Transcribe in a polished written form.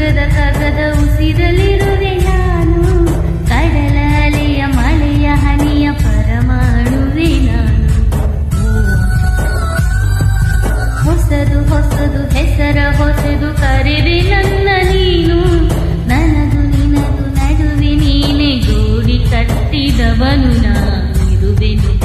ಸ್ವರ್ಗದ ಕಗ್ಗದ ಉಸಿರಲಿರುವೆ ನಾನು, ಕಡಲ ಅಲೆಯ ಮಳೆಯ ಹನಿಯ ಪರಮಾಣುವೆ ನಾನು. ಹೊಸದು ಹೊಸದು ಹೆಸರ ಹೊಸದು ಕರೆವೆ ನನ್ನ ನೀನು, ನನದು ನಿನದು ನಡುವೆ ನೀನೆ ಜೋಡಿ ಕಟ್ಟಿದವನು ನಾನಿರುವೆನು.